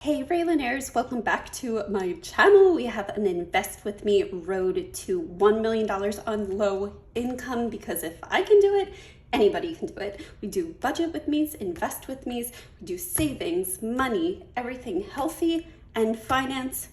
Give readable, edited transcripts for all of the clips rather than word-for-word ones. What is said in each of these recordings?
Hey millionaires, welcome back to my channel. We have an invest with me road to $1 million on low income, because if I can do it, anybody can do it. We do budget with me's, invest with me's, we do savings, money, everything healthy and finance.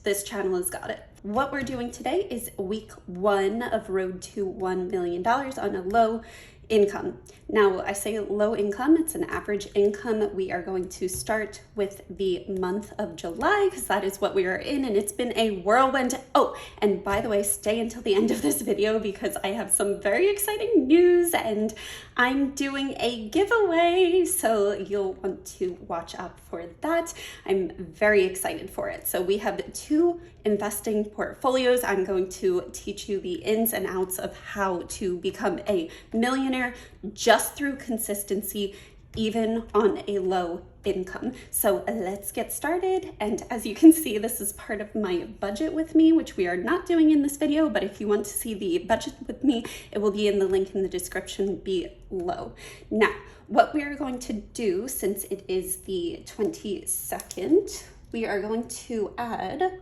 This channel has got it. What we're doing today is week 1 of road to $1 million on a low income. Now, I say low income, it's an average income. We are going to start with the month of July because that is what we are in, and it's been a whirlwind. Oh, and by the way, stay until the end of this video because I have some very exciting news and I'm doing a giveaway, so you'll want to watch out for that. I'm very excited for it. So we have 2 investing portfolios. I'm going to teach you the ins and outs of how to become a millionaire just through consistency, even on a low income. So let's get started. And as you can see, this is part of my budget with me, which we are not doing in this video, but if you want to see the budget with me, it will be in the link in the description below. Now, what we are going to do, since it is the 22nd, we are going to add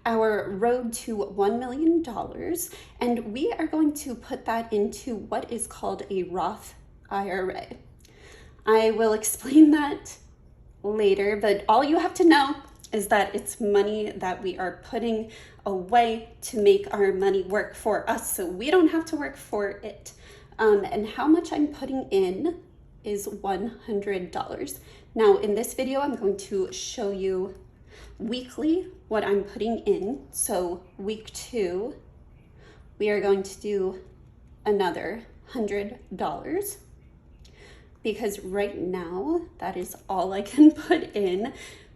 our road to $1 million, and we are going to put that into what is called a Roth IRA. I will explain that later, but all you have to know is that it's money that we are putting away to make our money work for us, so we don't have to work for it. And how much I'm putting in is $100. Now, in this video, I'm going to show you weekly what I'm putting in. So week 2, we are going to do another $100 because right now that is all I can put in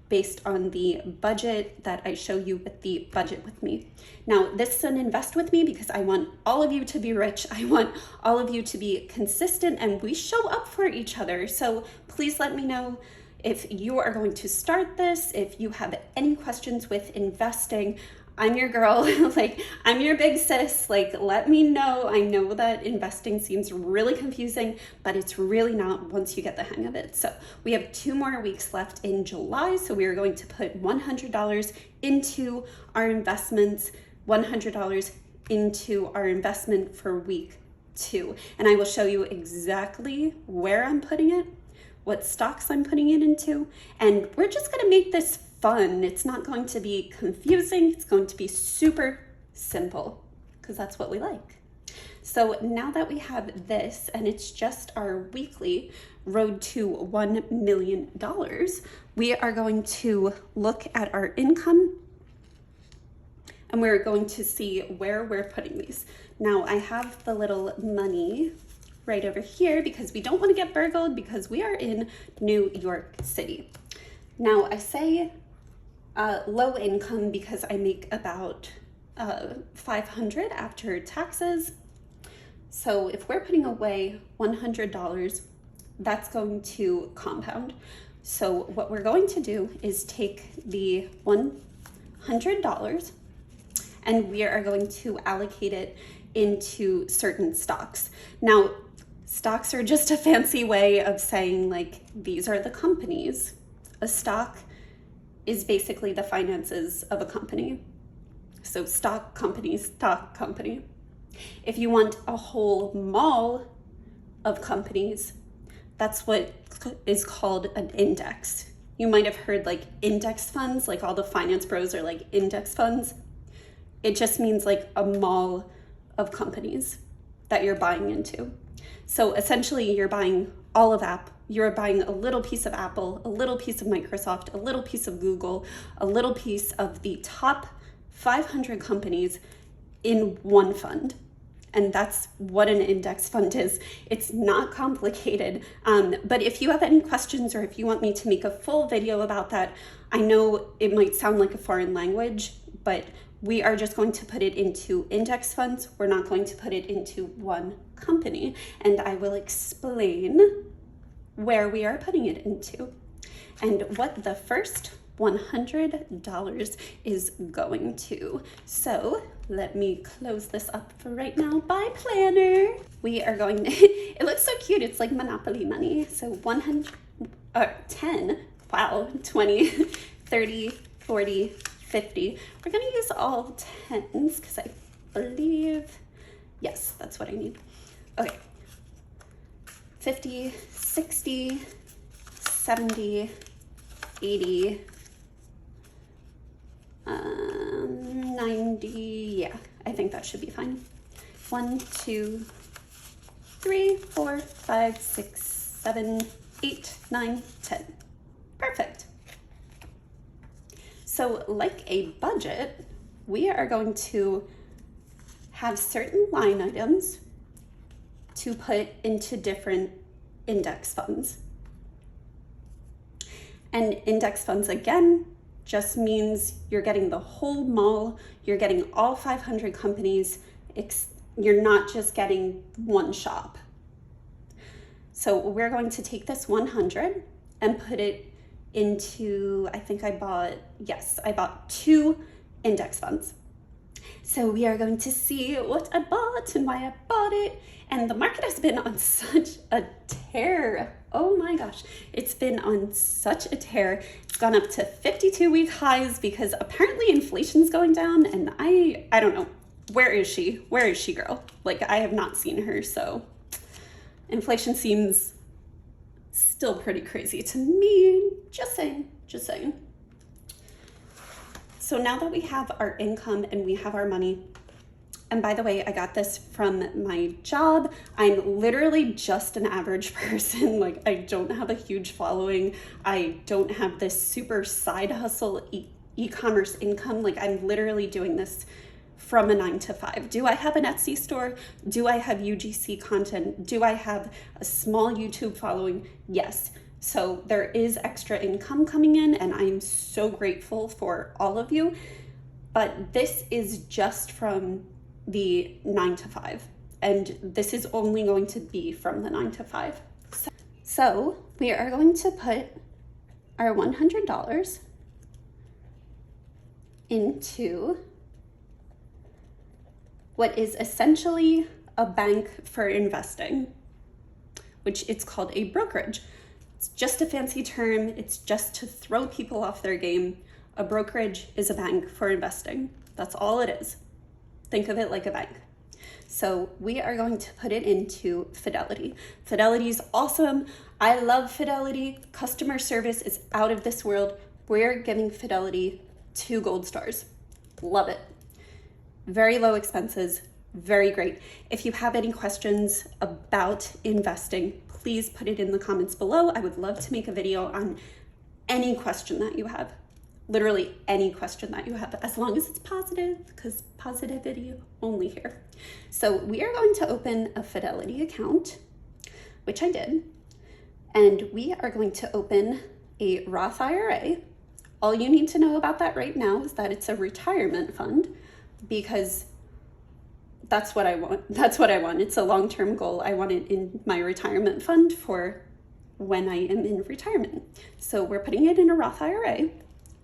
based on the budget that I show you with the budget with me. Now, this is an invest with me because I want all of you to be rich. I want all of you to be consistent and we show up for each other. So please let me know if you are going to start this, if you have any questions with investing. I'm your girl, like I'm your big sis, like let me know. I know that investing seems really confusing, but it's really not once you get the hang of it. So we have 2 more weeks left in July. So we are going to put $100 into our investments, $100 into our investment for week 2. And I will show you exactly where I'm putting it, what stocks I'm putting it into, and we're just gonna make this fun. It's not going to be confusing. It's going to be super simple because that's what we like. So now that we have this and it's just our weekly road to $1 million, we are going to look at our income and we're going to see where we're putting these. Now I have the little money right over here because we don't want to get burgled because we are in New York City. Now I say low income because I make about $500 after taxes. So if we're putting away $100, that's going to compound. So what we're going to do is take the $100 and we are going to allocate it into certain stocks. Now, stocks are just a fancy way of saying like these are the companies. A stock is basically the finances of a company. So stock company, stock company. If you want a whole mall of companies, that's what is called an index. You might have heard like index funds, like all the finance bros are like index funds. It just means like a mall of companies that you're buying into. So essentially you're buying all of Apple. You're buying a little piece of Apple, a little piece of Microsoft, a little piece of Google, a little piece of the top 500 companies in one fund. And that's what an index fund is. It's not complicated. But if you have any questions or if you want me to make a full video about that, I know it might sound like a foreign language, but we are just going to put it into index funds. We're not going to put it into one company. And I will explain where we are putting it into and what the first $100 is going to. So let me close this up for right now. Bye, planner. We are going to, it looks so cute. It's like Monopoly money. So 10 wow, 20, 30, 40, 50. We're gonna use all 10s because I believe, yes, that's what I need. Okay, 50, 60, 70, 80, 90, yeah, I think that should be fine. 1, 2, 3, 4, 5, 6, 7, 8, 9, 10. Perfect. So like a budget, we are going to have certain line items to put into different index funds. And index funds, again, just means you're getting the whole mall, you're getting all 500 companies, you're not just getting one shop. So we're going to take this 100 and put it into, I think I bought 2 index funds. So we are going to see what I bought and why I bought it. And the market has been on such a tear. Oh my gosh, it's been on such a tear. It's gone up to 52-week highs because apparently inflation's going down, and I don't know. Where is she? Where is she, girl? Like, I have not seen her, so inflation seems still pretty crazy to me. Just saying, just saying. So now that we have our income and we have our money, and by the way, I got this from my job. I'm literally just an average person. Like, I don't have a huge following. I don't have this super side hustle e-commerce income. Like, I'm literally doing this from a 9 to 5. Do I have an Etsy store? Do I have UGC content? Do I have a small YouTube following? Yes. So there is extra income coming in, and I'm so grateful for all of you. But this is just from the 9 to 5, and this is only going to be from the 9 to 5. So we are going to put our $100 into what is essentially a bank for investing, which it's called a brokerage. It's just a fancy term. It's just to throw people off their game. A brokerage is a bank for investing. That's all it is. Think of it like a bank. So we are going to put it into Fidelity. Fidelity is awesome. I love Fidelity. Customer service is out of this world. We're giving Fidelity 2 gold stars. Love it. Very low expenses, very great. If you have any questions about investing, please put it in the comments below. I would love to make a video on any question that you have. Literally any question that you have, as long as it's positive, because positivity only here. So we are going to open a Fidelity account, which I did, and we are going to open a Roth IRA. All you need to know about that right now is that it's a retirement fund, because that's what I want. That's what I want. It's a long-term goal. I want it in my retirement fund for when I am in retirement. So we're putting it in a Roth IRA,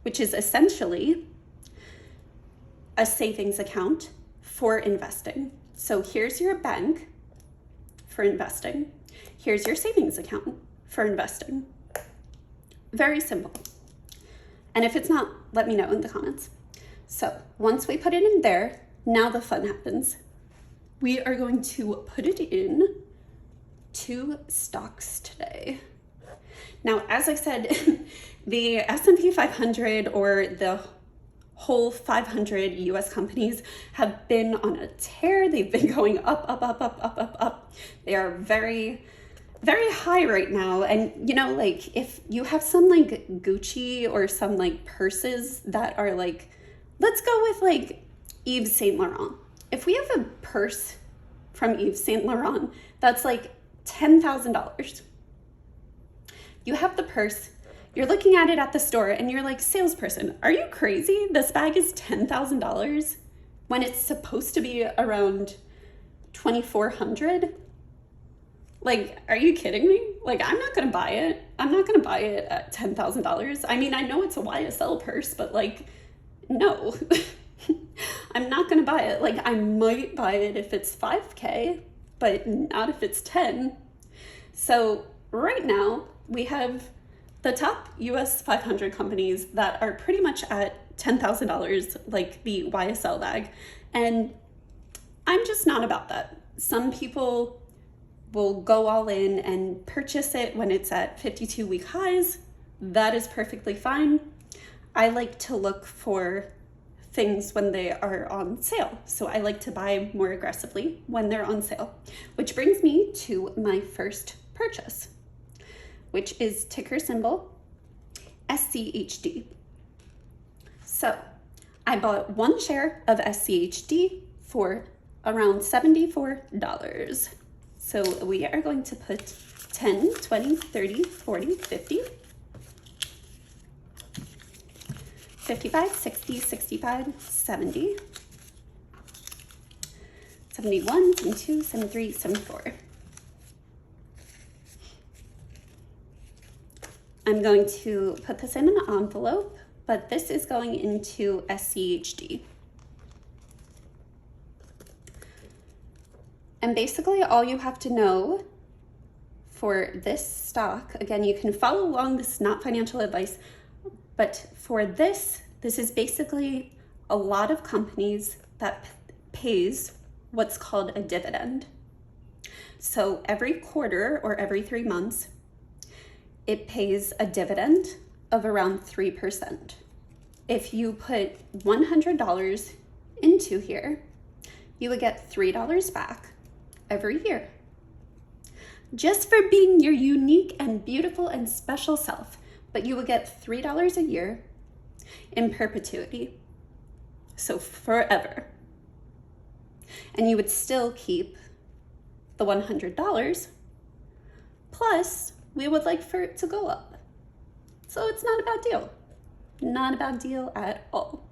which is essentially a savings account for investing. So here's your bank for investing. Here's your savings account for investing. Very simple. And if it's not, let me know in the comments. So once we put it in there, now the fun happens. We are going to put it in 2 stocks today. Now, as I said, the S&P 500 or the whole 500 US companies have been on a tear. They've been going up, up, up, up, up, up, up. They are very, very high right now. And, you know, like, if you have some like Gucci or some like purses that are like, let's go with like Yves Saint Laurent. If we have a purse from Yves Saint Laurent that's like $10,000, you have the purse, you're looking at it at the store, and you're like, salesperson, are you crazy? This bag is $10,000 when it's supposed to be around $2,400? Like, are you kidding me? Like, I'm not gonna buy it. I'm not gonna buy it at $10,000. I mean, I know it's a YSL purse, but like, no. I'm not gonna buy it. Like, I might buy it if it's 5K, but not if it's 10. So right now we have the top US 500 companies that are pretty much at $10,000, like the YSL bag. And I'm just not about that. Some people will go all in and purchase it when it's at 52-week highs. That is perfectly fine. I like to look for things when they are on sale. So I like to buy more aggressively when they're on sale, which brings me to my first purchase, which is ticker symbol SCHD. So I bought one share of SCHD for around $74. So we are going to put 10, 20, 30, 40, 50, 55, 60, 65, 70, 71, 72, 73, 74. I'm going to put this in an envelope, but this is going into SCHD. And basically all you have to know for this stock, again, you can follow along, this is not financial advice, but for this is basically a lot of companies that pays what's called a dividend. So every quarter or every 3 months, it pays a dividend of around 3%. If you put $100 into here, you would get $3 back every year. Just for being your unique and beautiful and special self, but you would get $3 a year in perpetuity. So forever. And you would still keep the $100, plus we would like for it to go up. So it's not a bad deal. Not a bad deal at all.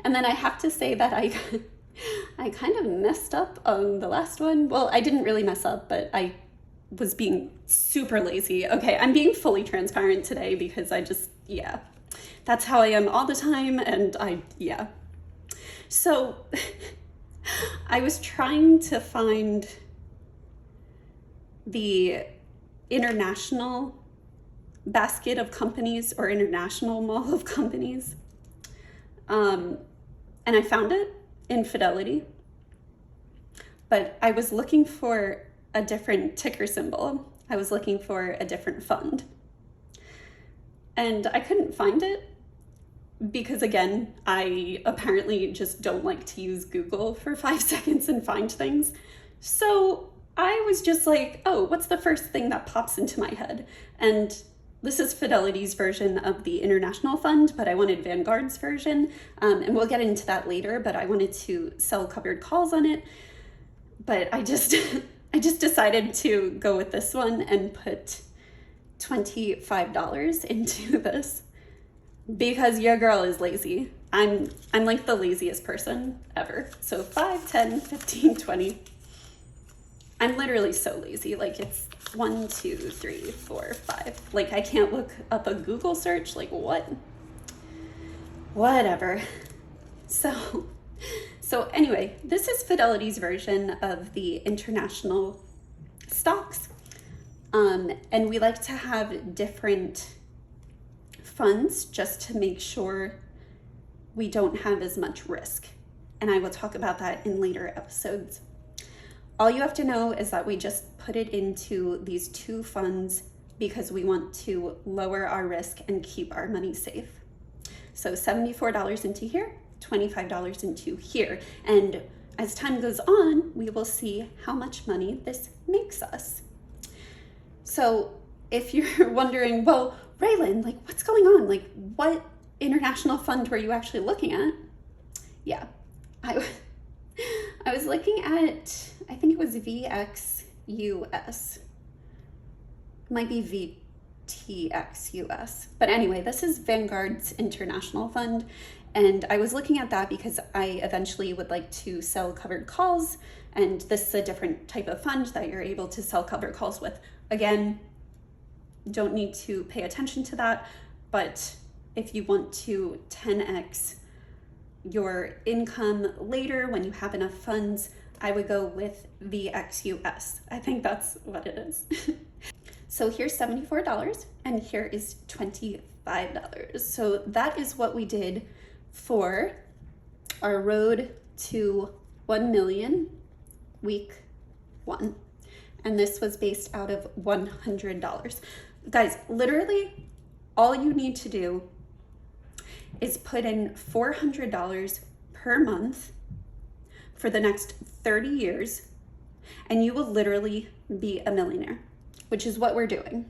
And then I have to say that I kind of messed up on the last one. Well, I didn't really mess up, but I was being super lazy. Okay, I'm being fully transparent today because I just, yeah, that's how I am all the time. And yeah. So I was trying to find the international basket of companies or international mall of companies. And I found it in Fidelity, but I was looking for a different ticker symbol. I was looking for a different fund. And I couldn't find it because, again, I apparently just don't like to use Google for 5 seconds and find things. So I was just like, oh, what's the first thing that pops into my head? And this is Fidelity's version of the international fund, but I wanted Vanguard's version. And we'll get into that later, but I wanted to sell covered calls on it. But I just decided to go with this one and put $25 into this because your girl is lazy. I'm like the laziest person ever. So 5, 10, 15, 20. I'm literally so lazy. Like it's 1, 2, 3, 4, 5. Like I can't look up a Google search. Like what? Whatever. So anyway, this is Fidelity's version of the international stocks. And we like to have different funds just to make sure we don't have as much risk. And I will talk about that in later episodes. All you have to know is that we just put it into these 2 funds because we want to lower our risk and keep our money safe. So $74 into here, $25 into here. And as time goes on, we will see how much money this makes us. So if you're wondering, well, Raylan, like what's going on? Like what international fund were you actually looking at? Yeah, I was looking at, I think it was VXUS. Might be VTXUS. But anyway, this is Vanguard's international fund. And I was looking at that because I eventually would like to sell covered calls. And this is a different type of fund that you're able to sell covered calls with. Again, don't need to pay attention to that. But if you want to 10x your income later when you have enough funds, I would go with VXUS. I think that's what it is. So here's $74 and here is $25. So that is what we did for our road to 1 million week 1. And this was based out of $100. Guys, literally all you need to do is put in $400 per month for the next 30 years and you will literally be a millionaire, which is what we're doing.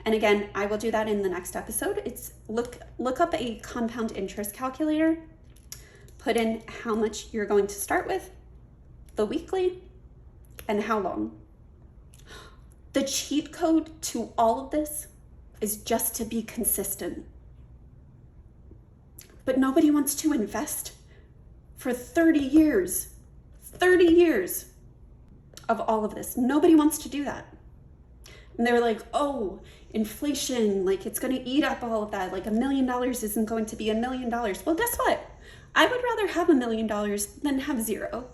And again, I will do that in the next episode. It's look up a compound interest calculator, put in how much you're going to start with, the weekly, and how long. The cheat code to all of this is just to be consistent. But nobody wants to invest for 30 years of all of this. Nobody wants to do that. And they're like, oh, inflation, like it's gonna eat up all of that. Like $1 million isn't going to be $1 million. Well, guess what? I would rather have $1 million than have zero.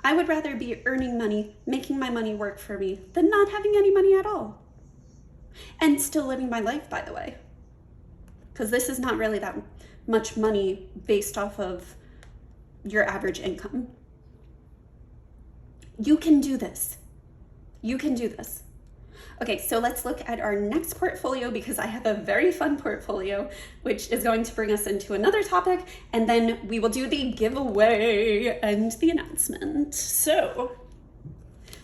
I would rather be earning money, making my money work for me, than not having any money at all. And still living my life, by the way. Because this is not really that much money based off of your average income. You can do this. You can do this. Okay, so let's look at our next portfolio because I have a very fun portfolio, which is going to bring us into another topic, and then we will do the giveaway and the announcement. So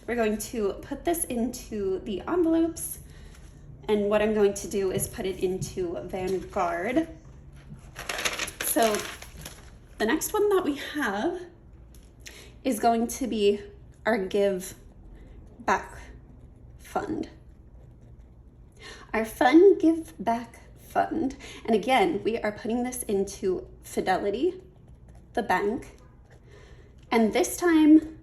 we're going to put this into the envelopes, and what I'm going to do is put it into Vanguard. So the next one that we have is going to be our give back fund. Our fun give back fund. And again, we are putting this into Fidelity, the bank. And this time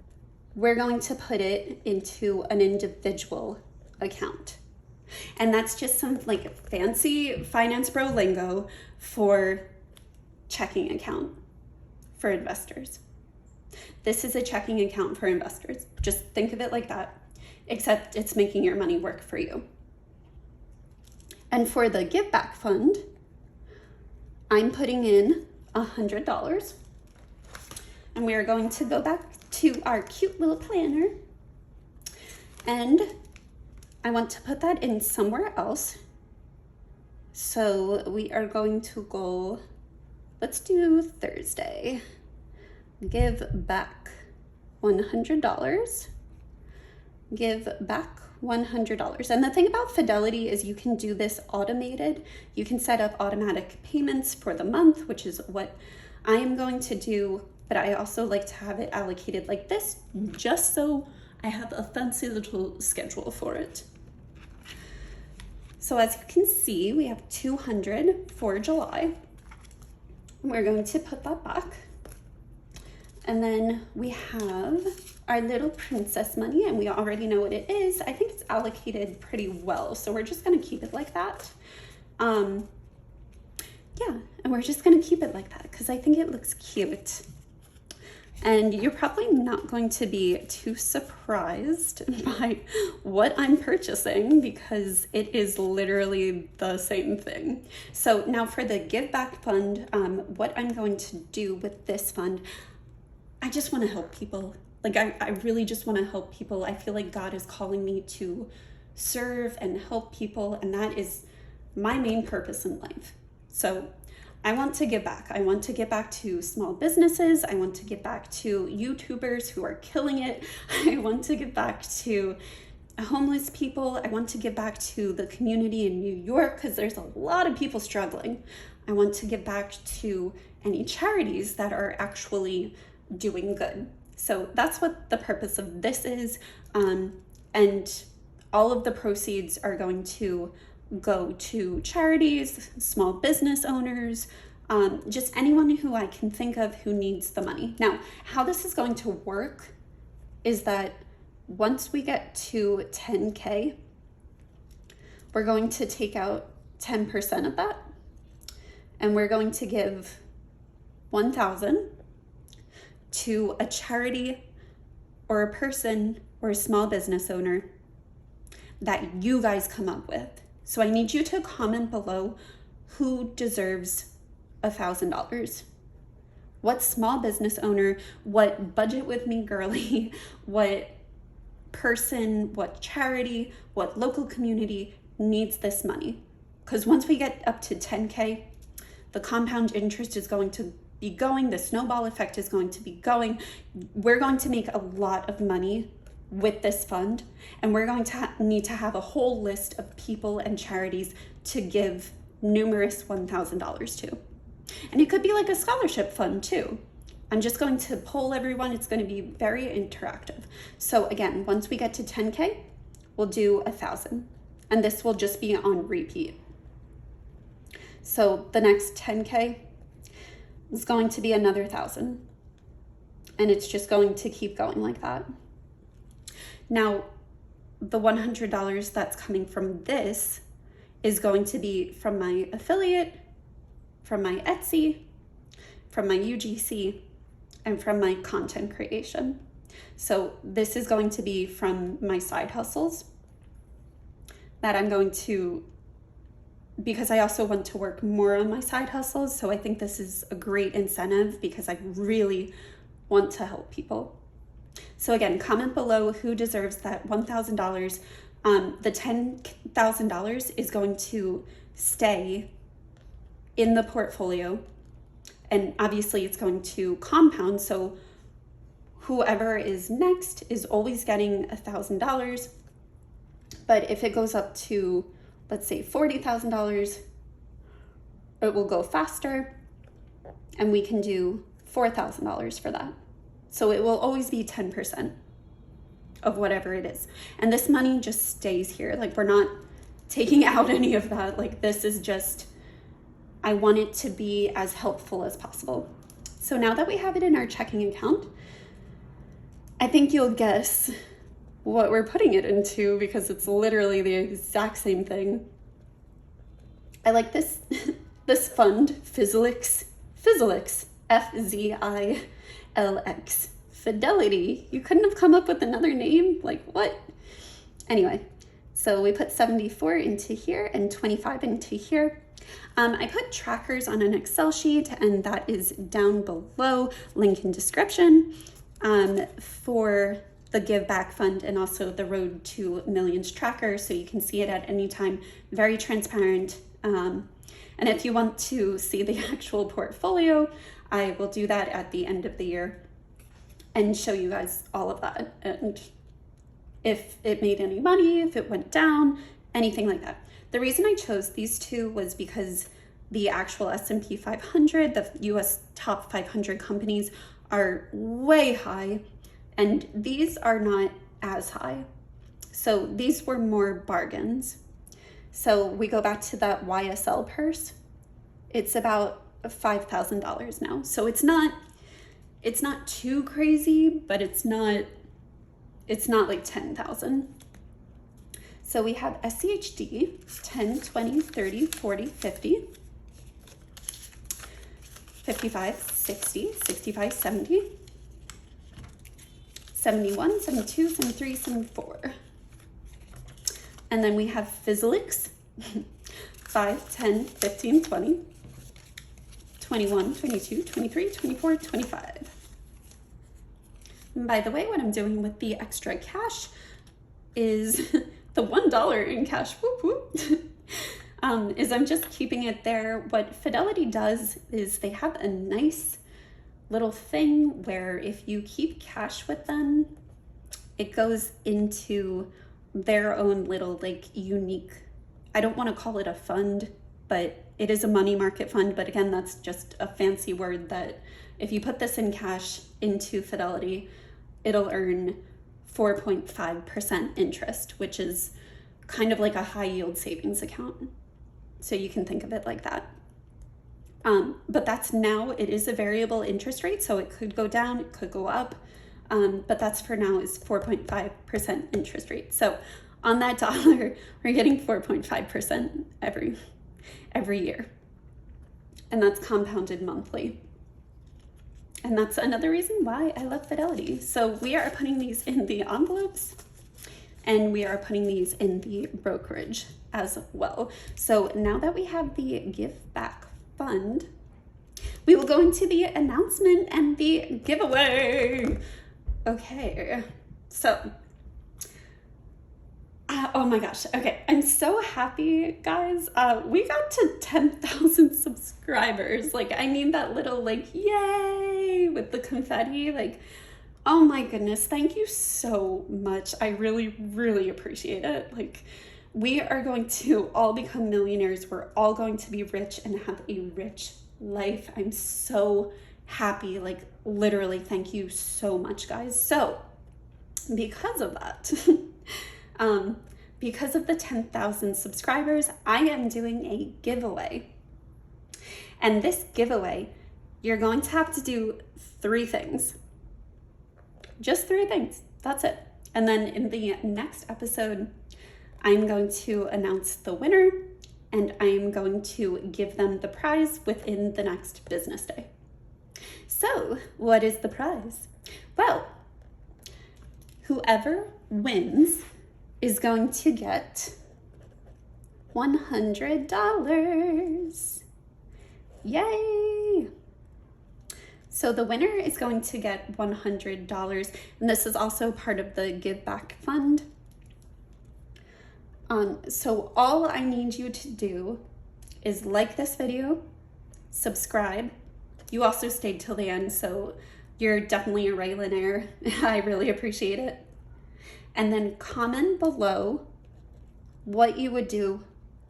we're going to put it into an individual account. And that's just some like fancy finance bro lingo for checking account for investors. This is a checking account for investors. Just think of it like that, except it's making your money work for you. And for the give back fund, I'm putting in $100. And we are going to go back to our cute little planner. And I want to put that in somewhere else. So we are going to go, let's do Thursday. Give back $100. Give back $100. And the thing about Fidelity is you can do this automated. You can set up automatic payments for the month, which is what I am going to do. But I also like to have it allocated like this, just so I have a fancy little schedule for it. So as you can see, we have $200 for July. We're going to put that back. And then we have our little princess money, and we already know what it is. I think it's allocated pretty well, so we're just gonna keep it like that. Yeah, and we're just gonna keep it like that because I think it looks cute. And you're probably not going to be too surprised by what I'm purchasing because it is literally the same thing. So now for the Give Back Fund, what I'm going to do with this fund, I just want to help people. Like I really just want to help people. I feel like God is calling me to serve and help people, and that is my main purpose in life. So I want to give back. I want to give back to small businesses. I want to give back to YouTubers who are killing it. I want to give back to homeless people. I want to give back to the community in New York because there's a lot of people struggling. I want to give back to any charities that are actually doing good. So that's what the purpose of this is. And all of the proceeds are going to go to charities, small business owners, just anyone who I can think of who needs the money. Now, how this is going to work is that once we get to 10K, we're going to take out 10% of that, and we're going to give 1,000 to a charity or a person or a small business owner that you guys come up with. So I need you to comment below who deserves $1,000. What small business owner, what budget with me girly, what person, what charity, what local community needs this money? Because once we get up to 10K, the compound interest is going to be going, the snowball effect is going to be going. We're going to make a lot of money with this fund, and we're going to need to have a whole list of people and charities to give numerous $1,000 to. And it could be like a scholarship fund too. I'm just going to poll everyone. It's going to be very interactive. So again, once we get to 10K, we'll do 1,000, and this will just be on repeat. So the next 10K is going to be another 1,000, and it's just going to keep going like that. Now, the $100 that's coming from this is going to be from my affiliate, from my Etsy, from my UGC, and from my content creation. So this is going to be from my side hustles that I'm going to, because I also want to work more on my side hustles. So I think this is a great incentive because I really want to help people. So again, comment below who deserves that $1,000. The $10,000 is going to stay in the portfolio, and obviously it's going to compound. So whoever is next is always getting $1,000. But if it goes up to, let's say, $40,000, it will go faster, and we can do $4,000 for that. So it will always be 10% of whatever it is. And this money just stays here. Like, we're not taking out any of that. Like, this is just, I want it to be as helpful as possible. So now that we have it in our checking account, I think you'll guess what we're putting it into, because it's literally the exact same thing. I like this this fund, Fizzlix, FZILX, Fidelity. You couldn't have come up with another name? Like, what? Anyway, so we put 74 into here and 25 into here. I put trackers on an Excel sheet, and that is down below, link in description, for the Give Back Fund and also the Road to Millions tracker, so you can see it at any time. Very transparent. And if you want to see the actual portfolio, I will do that at the end of the year and show you guys all of that, and if it made any money, if it went down, anything like that. The reason I chose these two was because the actual S&P 500, the US top 500 companies, are way high, and these are not as high. So these were more bargains. So we go back to that YSL purse. It's about $5,000 now. So it's not too crazy, but it's not like 10,000. So we have SCHD, 10, 20, 30, 40, 50, 55, 60, 65, 70, 71, 72, 73, 74. And then we have Fizzlix, 5, 10, 15, 20, 21, 22, 23, 24, 25. And by the way, what I'm doing with the extra cash is the $1 in cash, whoop whoop, is I'm just keeping it there. What Fidelity does is they have a nice little thing where if you keep cash with them, it goes into their own little, like, unique, I don't want to call it a fund, but it is a money market fund. But again, that's just a fancy word that if you put this in cash into Fidelity, it'll earn 4.5% interest, which is kind of like a high yield savings account. So you can think of it like that. But that's now, it is a variable interest rate, so it could go down, it could go up. But that's for now is 4.5% interest rate. So on that dollar, we're getting 4.5% every year. And that's compounded monthly. And that's another reason why I love Fidelity. So we are putting these in the envelopes and we are putting these in the brokerage as well. So now that we have the Give Back Fund, we will go into the announcement and the giveaway. Okay, so, oh my gosh, okay, I'm so happy, guys. We got to 10,000 subscribers. Like, I need that little, like, yay, with the confetti. Like, oh my goodness, thank you so much. I really, really appreciate it. Like, we are going to all become millionaires. We're all going to be rich and have a rich life. I'm so happy. Like, literally, thank you so much, guys. So, because of that, because of the 10,000 subscribers, I am doing a giveaway. And this giveaway, you're going to have to do 3 things. Just 3 things. That's it. And then in the next episode, I'm going to announce the winner and I'm going to give them the prize within the next business day. So, what is the prize? Well, whoever wins is going to get $100. Yay! So the winner is going to get $100, and this is also part of the Give Back Fund. So all I need you to do is like this video, subscribe. You also stayed till the end, so you're definitely a millionaire. I really appreciate it. And then comment below what you would do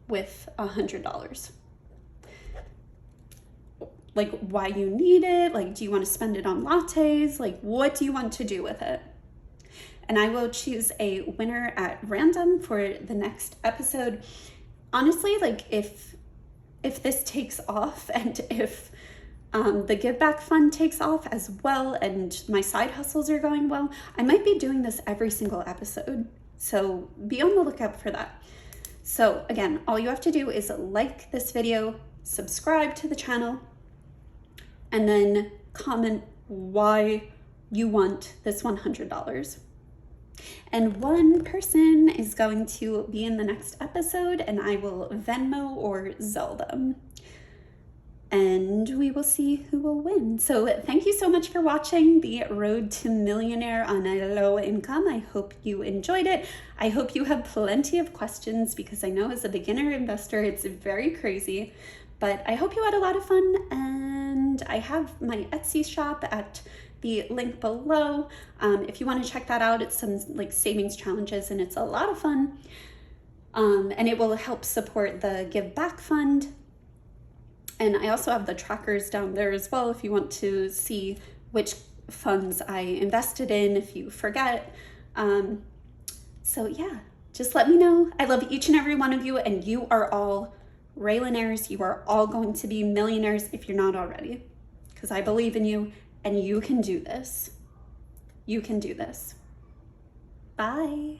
with $100. Like, why you need it, like, do you want to spend it on lattes, like, what do you want to do with it? And I will choose a winner at random for the next episode. Honestly, like, if this takes off and if the Give Back Fund takes off as well and my side hustles are going well, I might be doing this every single episode. So be on the lookout for that. So again, all you have to do is like this video, subscribe to the channel, and then comment why you want this $100. And one person is going to be in the next episode and I will Venmo or Zelle them. And we will see who will win. So thank you so much for watching the Road to Millionaire on a Low Income. I hope you enjoyed it. I hope you have plenty of questions because I know as a beginner investor, it's very crazy. But I hope you had a lot of fun, and I have my Etsy shop at the link below. If you want to check that out, it's some like savings challenges and it's a lot of fun. And it will help support the Give Back Fund. And I also have the trackers down there as well if you want to see which funds I invested in if you forget. So yeah, just let me know. I love each and every one of you, and you are all millionaires. You are all going to be millionaires if you're not already, because I believe in you and you can do this. You can do this. Bye.